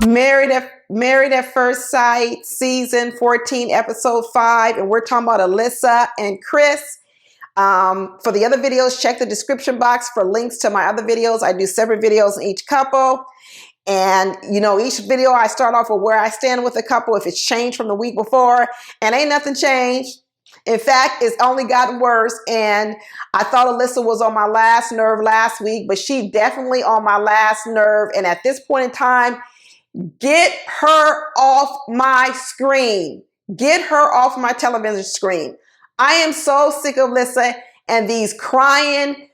Married at First Sight, season 14, episode 5, and we're talking about Alyssa and Chris. For the other videos, check the description box for links to my other videos. I do separate videos on each couple. And, you know, each video I start off with where I stand with a couple, if it's changed from the week before, and ain't nothing changed. In fact, it's only gotten worse. And I thought Alyssa was on my last nerve last week, but she definitely on my last nerve. And at this point in time, get her off my screen. Get her off my television screen. I am so sick of Alyssa and these crying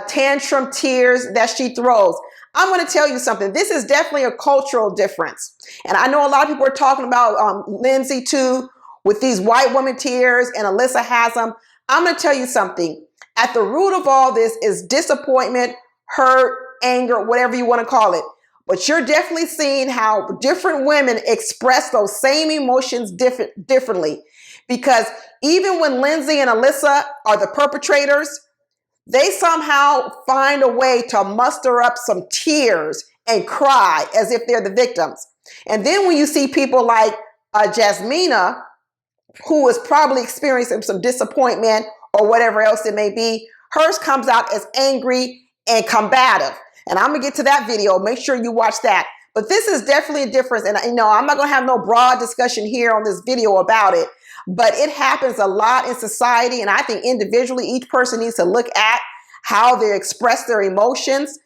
tantrum tears that she throws. I'm going to tell you something. This is definitely a cultural difference. And I know a lot of people are talking about Lindsay too, with these white woman tears, and Alyssa has them. I'm going to tell you something. At the root of all this is disappointment, hurt, anger, whatever you want to call it. But you're definitely seeing how different women express those same emotions differently. Because even when Lindsay and Alyssa are the perpetrators, they somehow find a way to muster up some tears and cry as if they're the victims. And then when you see people like Jasmina, who is probably experiencing some disappointment or whatever else it may be, hers comes out as angry and combative. And I'm going to get to that video. Make sure you watch that. But this is definitely a difference. And, you know, I'm not going to have no broad discussion here on this video about it. But it happens a lot in society. And I think individually, each person needs to look at how they express their emotions,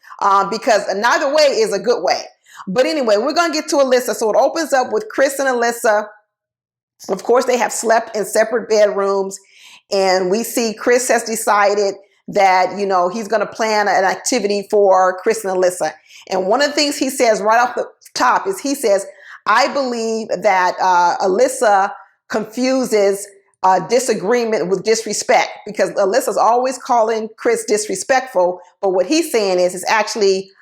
because neither way is a good way. But anyway, we're going to get to Alyssa. So it opens up with Chris and Alyssa. Of course, they have slept in separate bedrooms. And we see Chris has decided that, you know, he's going to plan an activity for Chris and Alyssa. And one of the things he says right off the top is he says, I believe that Alyssa confuses disagreement with disrespect, because Alyssa's always calling Chris disrespectful. But what he's saying is actually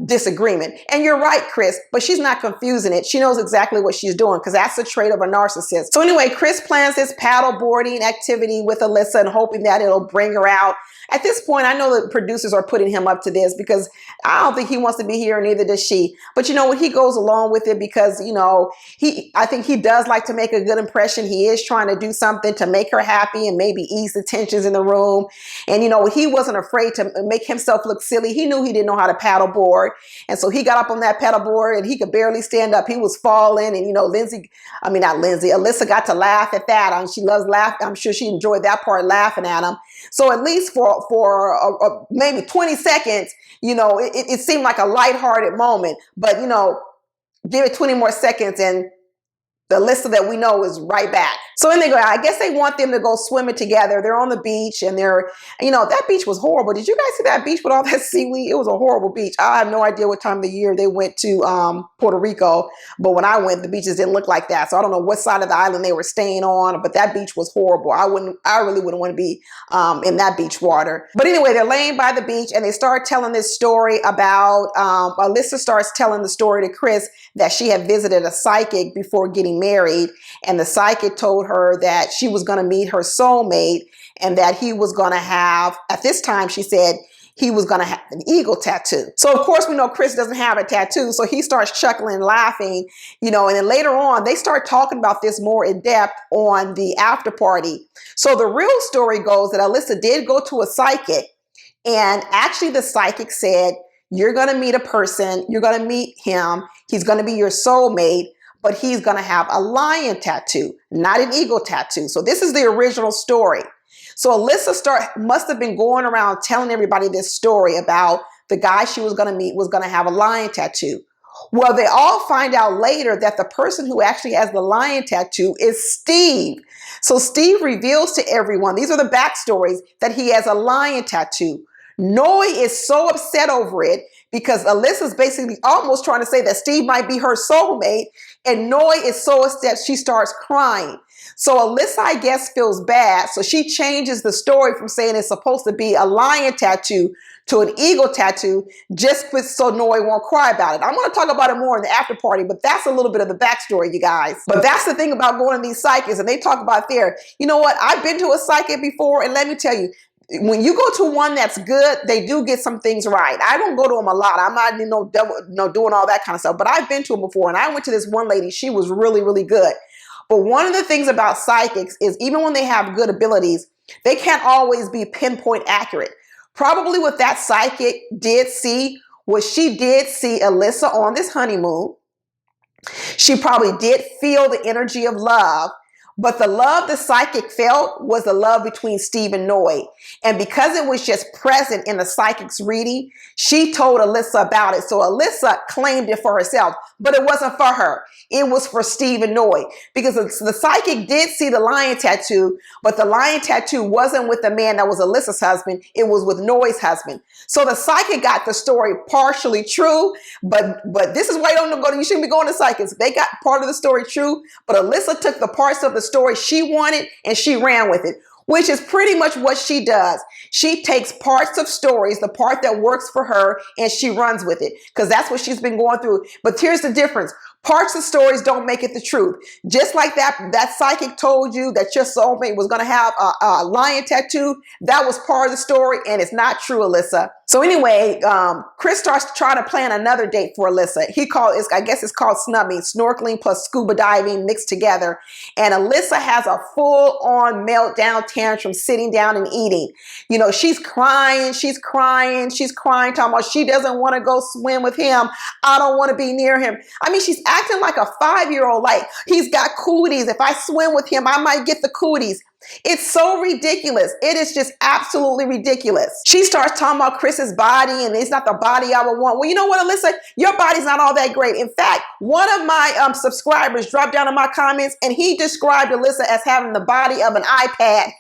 disagreement. And you're right, Chris, but she's not confusing it. She knows exactly what she's doing, because that's the trait of a narcissist. So anyway, Chris plans this paddle boarding activity with Alyssa and hoping that it'll bring her out. At this point, I know the producers are putting him up to this because I don't think he wants to be here, and neither does she. But you know what? He goes along with it because, you know, I think he does like to make a good impression. He is trying to do something to make her happy and maybe ease the tensions in the room. And, you know, he wasn't afraid to make himself look silly. He knew he didn't know how to paddleboard. And so he got up on that paddleboard and he could barely stand up. He was falling. And, you know, Alyssa got to laugh at that. She loves laughing. I'm sure she enjoyed that part, laughing at him. So at least for maybe 20 seconds, you know, it seemed like a lighthearted moment. But, you know, give it 20 more seconds and the Alyssa that we know is right back. So then they go, I guess they want them to go swimming together. They're on the beach and you know, that beach was horrible. Did you guys see that beach with all that seaweed? It was a horrible beach. I have no idea what time of the year they went to Puerto Rico. But when I went, the beaches didn't look like that. So I don't know what side of the island they were staying on, but that beach was horrible. I really wouldn't want to be in that beach water. But anyway, they're laying by the beach and they start telling this story about, Alyssa starts telling the story to Chris that she had visited a psychic before getting married, and the psychic told her that she was going to meet her soulmate and that he was going to have, at this time she said, he was going to have an eagle tattoo. So of course we know Chris doesn't have a tattoo, so he starts chuckling and laughing, you know, and then later on they start talking about this more in depth on the after party. So the real story goes that Alyssa did go to a psychic, and actually the psychic said, you're going to meet a person, you're going to meet him, he's going to be your soulmate, but he's going to have a lion tattoo, not an eagle tattoo. So this is the original story. So Alyssa must have been going around telling everybody this story about the guy she was going to meet was going to have a lion tattoo. Well, they all find out later that the person who actually has the lion tattoo is Steve. So Steve reveals to everyone, these are the backstories, that he has a lion tattoo. Noi is so upset over it because Alyssa's basically almost trying to say that Steve might be her soulmate, and Noi is so upset she starts crying. So Alyssa, I guess, feels bad. So she changes the story from saying it's supposed to be a lion tattoo to an eagle tattoo, just so Noi won't cry about it. I'm going to talk about it more in the after party, but that's a little bit of the backstory, you guys. But that's the thing about going to these psychics, and they talk about there. You know what? I've been to a psychic before, and let me tell you, when you go to one that's good, they do get some things right. I don't go to them a lot. I'm not, doing all that kind of stuff. But I've been to them before, and I went to this one lady. She was really, really good. But one of the things about psychics is even when they have good abilities, they can't always be pinpoint accurate. Probably what that psychic did see was she did see Alyssa on this honeymoon. She probably did feel the energy of love. But the love the psychic felt was the love between Steve and Noy. And because it was just present in the psychic's reading, she told Alyssa about it. So Alyssa claimed it for herself, but it wasn't for her. It was for Steve and Noy. Because the psychic did see the lion tattoo, but the lion tattoo wasn't with the man that was Alyssa's husband. It was with Noy's husband. So the psychic got the story partially true, but this is why you shouldn't be going to psychics. They got part of the story true, but Alyssa took the parts of the story she wanted and she ran with it, which is pretty much what she does. She takes parts of stories, the part that works for her, and she runs with it because that's what she's been going through. But here's the difference. Parts of stories don't make it the truth. Just like that psychic told you that your soulmate was going to have a lion tattoo, that was part of the story, and it's not true, Alyssa. So anyway, Chris starts trying to plan another date for Alyssa. I guess it's called snubbing, snorkeling plus scuba diving mixed together. And Alyssa has a full-on meltdown tantrum, sitting down and eating. She's crying, talking about she doesn't want to go swim with him. I don't want to be near him. I mean, she's acting like a 5-year-old, like he's got cooties. If I swim with him, I might get the cooties. It's so ridiculous. It is just absolutely ridiculous. She starts talking about Chris's body and it's not the body I would want. Well, you know what, Alyssa? Your body's not all that great. In fact, one of my subscribers dropped down in my comments and he described Alyssa as having the body of an iPad.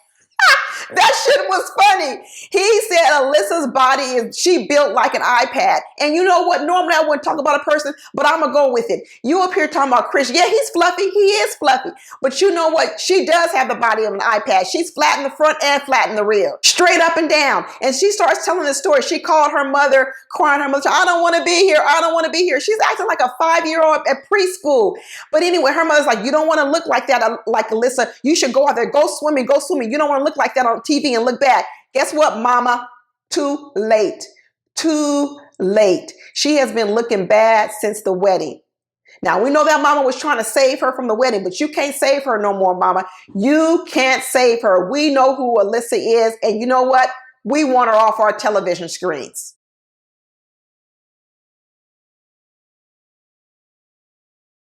That shit was funny. He said Alyssa's body she built like an iPad. And you know what? Normally I wouldn't talk about a person, but I'm going to go with it. You up here talking about Chris. Yeah, he's fluffy. He is fluffy. But you know what? She does have the body of an iPad. She's flat in the front and flat in the rear. Straight up and down. And she starts telling the story. She called her mother, crying her mother, I don't want to be here. I don't want to be here. She's acting like a 5-year-old at preschool. But anyway, her mother's like, you don't want to look like that, like Alyssa. You should go out there. Go swimming. Go swimming. You don't want to look like that on TV and look bad. Guess what, mama? Too late. Too late. She has been looking bad since the wedding. Now, we know that mama was trying to save her from the wedding, but you can't save her no more, mama. You can't save her. We know who Alyssa is, and you know what? We want her off our television screens.